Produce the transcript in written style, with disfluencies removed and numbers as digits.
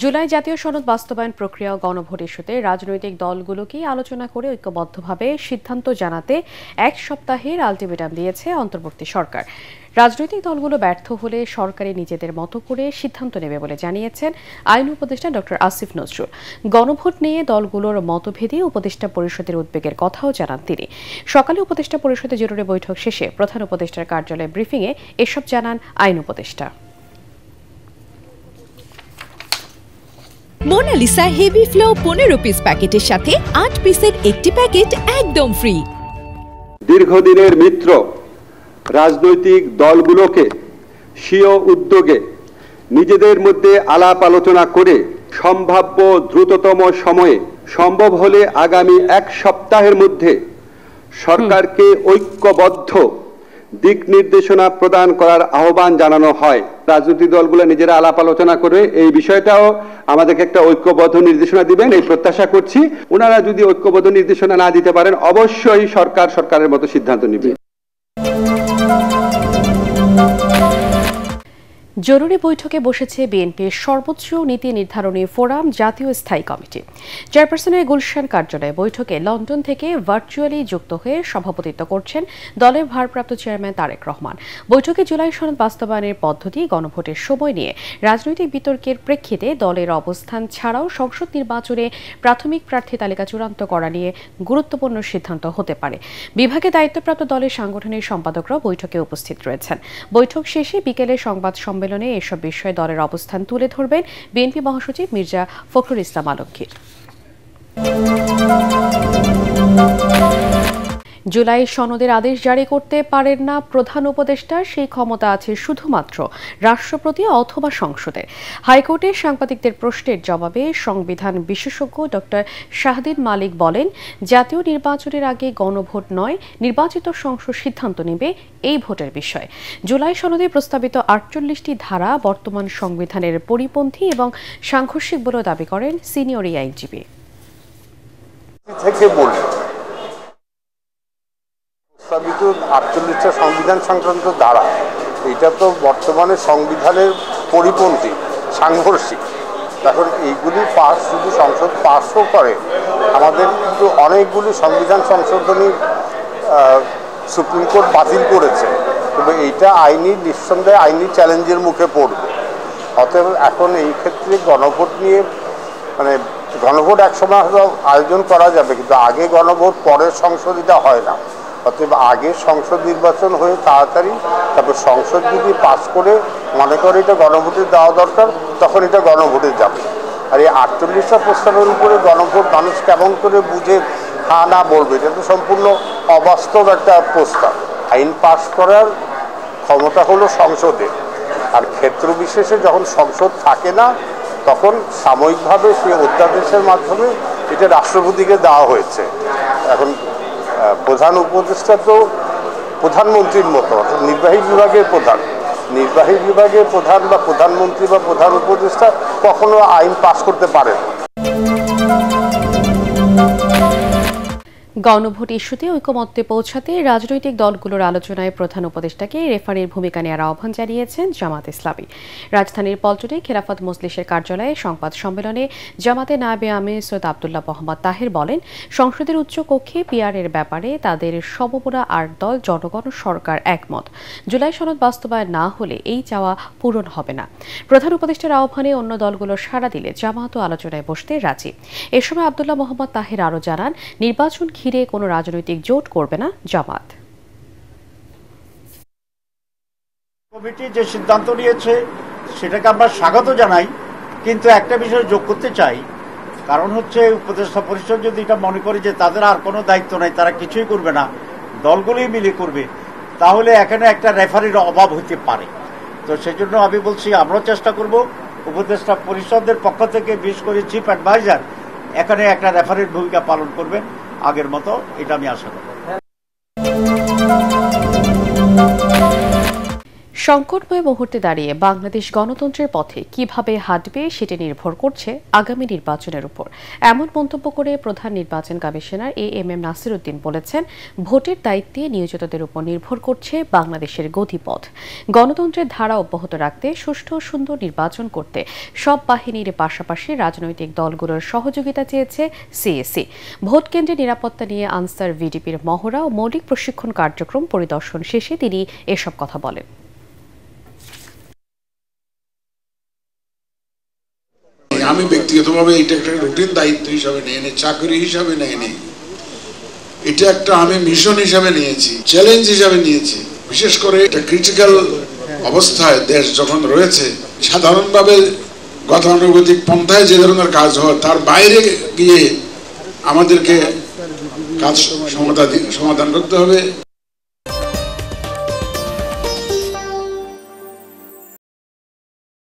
জুলাই জাতীয় সনদ বাস্তবায়ন প্রক্রিয়া ও গণভোট ইস্যুতে রাজনৈতিক দলগুলোকেই আলোচনা করে ঐক্যবদ্ধভাবে সিদ্ধান্ত জানাতে এক সপ্তাহের আলটিমেটাম দিয়েছে অন্তর্বর্তী সরকার। রাজনৈতিক দলগুলো ব্যর্থ হলে সরকারি নিজেদের মতো করে সিদ্ধান্ত নেবে বলে জানিয়েছেন আইন উপদেষ্টা ডক্টর আসিফ নজরুল। গণভোট নিয়ে দলগুলোর মতভেদে উপদেষ্টা পরিষদের উদ্বেগের কথাও জানান তিনি। সকালে উপদেষ্টা পরিষদের জরুরি বৈঠক শেষে প্রধান উপদেষ্টার কার্যালয়ে ব্রিফিংয়ে এসব জানান আইন উপদেষ্টা। মোনালিসা হেভি ফ্লো 15 পিস প্যাকেটের সাথে 8 পিসের একটি প্যাকেট একদম ফ্রি। দীর্ঘদিনের মিত্র রাজনৈতিক দলগুলোকে স্বীয় উদ্যোগে নিজেদের মধ্যে আলাপ আলোচনা করে সম্ভাব্য দ্রুততম সময়ে সম্ভব হলে আগামী এক সপ্তাহের মধ্যে সরকারকে ঐক্যবদ্ধ দিক নির্দেশনা প্রদান করার আহ্বান জানানো হয়। রাজনৈতিক দলগুলো নিজেরা আলাপ আলোচনা করে এই বিষয়টাও আমাদেরকে একটা ঐক্যবদ্ধ নির্দেশনা দিবেন এই প্রত্যাশা করছি। ওনারা যদি ঐক্যবদ্ধ নির্দেশনা না দিতে পারেন অবশ্যই সরকারের মতো সিদ্ধান্ত নেবে। জরুরি বৈঠকে বসেছে বিএনপির সর্বোচ্চ নীতি নির্ধারণী ফোরাম জাতীয় স্থায়ী কমিটি। চেয়ারপারসনের গুলশান কার্যালয়ে বৈঠকে লন্ডন থেকে ভার্চুয়ালি যুক্ত হয়ে সভাপতিত্ব করছেন দলের ভারপ্রাপ্ত চেয়ারম্যান তারেক রহমান। বৈঠকে জুলাই সনদ বাস্তবায়নের পদ্ধতি, গণভোটের সময় নিয়ে রাজনৈতিক বিতর্কের প্রেক্ষিতে দলের অবস্থান ছাড়াও সংসদ নির্বাচনে প্রাথমিক প্রার্থী তালিকা চূড়ান্ত করা নিয়ে গুরুত্বপূর্ণ সিদ্ধান্ত হতে পারে। বিভাগে দায়িত্বপ্রাপ্ত দলের সাংগঠনিক সম্পাদকরাও বৈঠকে উপস্থিত রয়েছেন। বৈঠক শেষে বিকেলে সংবাদ সম্মেলনে এসব বিষয়ে দলের অবস্থান তুলে ধরবেন বিএনপি মহাসচিব মির্জা ফখরুল ইসলাম আলমগীর। জুলাই সনদের আদেশ জারি করতে পারেন না প্রধান উপদেষ্টা, সেই ক্ষমতা আছে শুধুমাত্র রাষ্ট্রপতি অথবা সংসদে। হাইকোর্টের সাংবাদিকদের প্রশ্নের জবাবে সংবিধান বিশেষজ্ঞ ডক্টর শাহদিন মালিক বলেন, জাতীয় নির্বাচনের আগে গণভোট নয়, নির্বাচিত সংসদ সিদ্ধান্ত নেবে এই ভোটের বিষয়। জুলাই সনদে প্রস্তাবিত 48টি ধারা বর্তমান সংবিধানের পরিপন্থী এবং সাংঘর্ষিক বলে দাবি করেন সিনিয়র এই আইনজীবী। প্রস্তাবিত 48টা সংবিধান সংক্রান্ত ধারা, এটা তো বর্তমানে সংবিধানের পরিপন্থী, সাংঘর্ষিক। এখন এইগুলি পাস শুধু সংসদ পাসও করে, আমাদের কিন্তু অনেকগুলি সংবিধান সংশোধনী সুপ্রিম কোর্ট বাতিল করেছে, তবে এইটা নিঃসন্দেহে আইনি চ্যালেঞ্জের মুখে পড়বে। অতএব এখন এই ক্ষেত্রে গণভোট নিয়ে গণভোট একসময় হয়তো আয়োজন করা যাবে, কিন্তু আগে গণভোট পরের সংসদ এটা হয় না। অতএব আগে সংসদ নির্বাচন হয়ে তাড়াতাড়ি তারপর সংসদ যদি পাস করে মনে করে এটা গণভোটে দেওয়া দরকার, তখন এটা গণভোটে যাবে। আর এই 48টা প্রস্তাবের উপরে গণভোট মানুষ কেমন করে বুঝে হ্যাঁ না বলবে, এটা তো সম্পূর্ণ অবাস্তব একটা প্রস্তাব। আইন পাস করার ক্ষমতা হলো সংসদে, আর ক্ষেত্র বিশেষে যখন সংসদ থাকে না তখন সাময়িকভাবে সেই অধ্যাদেশের মাধ্যমে এটা রাষ্ট্রপতিকে দেওয়া হয়েছে। এখন প্রধান উপদেষ্টা তো প্রধানমন্ত্রীর মতো, অর্থাৎ নির্বাহী বিভাগের প্রধান বা প্রধানমন্ত্রী বা প্রধান উপদেষ্টা কখনো আইন পাস করতে পারে না। গণভোট ইস্যুতে ঐকমত্যে পৌঁছাতে রাজনৈতিক দলগুলোর আলোচনায় প্রধান উপদেষ্টাকে রেফারির ভূমিকা নেওয়ার আহ্বান জানিয়েছেন জামাত ইসলামী। রাজধানীর পল্টনে খেলাফত মজলিসের কার্যালয়ে সংবাদ সম্মেলনে জামাতে নায়েবে আমির সৈয়দ আব্দুল্লাহ মোহাম্মদ তাহের বলেন, সংসদের উচ্চ কক্ষে পিআরের ব্যাপারে তাদের সমমনা 8 দল, জনগণ, সরকার একমত। জুলাই সনদ বাস্তবায়ন না হলে এই চাওয়া পূরণ হবে না। প্রধান উপদেষ্টার আহ্বানে অন্য দলগুলো সাড়া দিলে জামাতও আলোচনায় বসতে রাজি। এ সময় আব্দুল্লাহ মোহাম্মদ তাহের আরও জানান, নির্বাচন ঘিরে কোনো রাজনৈতিক জোট করবে না জামাত। কমিটি যে সিদ্ধান্ত নিয়েছে সেটাকে আমরা স্বাগত জানাই, কিন্তু একটা বিষয় যোগ করতে চাই, কারণ হচ্ছে উপদেষ্টা পরিষদ যদি এটা মনে করে যে তাদের আর কোনো দায়িত্ব নাই, তারা কিছুই করবে না, দলগুলোই মিলে করবে, তাহলে এখানে একটা রেফারির অভাব হতে পারে। তো সেজন্য আমি বলছি আমরাও চেষ্টা করব উপদেষ্টা পরিষদের পক্ষ থেকে, বিশেষ করে চিফ অ্যাডভাইজার এখানে একটা রেফারির ভূমিকা পালন করবেন আগের মতো, এটা আমি আশা করব। সংকটময় মুহূর্তে দাঁড়িয়ে বাংলাদেশ গণতন্ত্রের পথে কিভাবে হাঁটবে সেটি নির্ভর করছে আগামী নির্বাচনের উপর, এমন মন্তব্য করে প্রধান নির্বাচন কমিশনার এএমএম নাসিরউদ্দিন বলেছেন, ভোটের দায়িত্বে নিয়োজিতদের উপর নির্ভর করছে বাংলাদেশের গতিপথ। গণতন্ত্রের ধারা অব্যাহত রাখতে সুষ্ঠু ও সুন্দর নির্বাচন করতে সব বাহিনীর পাশাপাশি রাজনৈতিক দলগুলোর সহযোগিতা চেয়েছে সিএসি। ভোট কেন্দ্রে নিরাপত্তা নিয়ে আনসার ভিডিপির মহড়া ও মৌলিক প্রশিক্ষণ কার্যক্রম পরিদর্শন শেষে তিনি এসব কথা বলেন। আমি ব্যক্তিগতভাবে এটা একটা রুটিন দায়িত্ব হিসাবে নিয়ে নিই, চাকরি হিসাবে নিয়ে নিই, এটা একটা আমি মিশন হিসাবে নিয়েছি, চ্যালেঞ্জ হিসাবে নিয়েছি। বিশেষ করে একটা ক্রিটিক্যাল অবস্থায় দেশ যখন রয়েছে, সাধারণভাবে গতানুগতিক পন্থায় যে ধরনের কাজ হয় তার বাইরে গিয়ে আমাদেরকে কাজ সমাধান করতে হবে।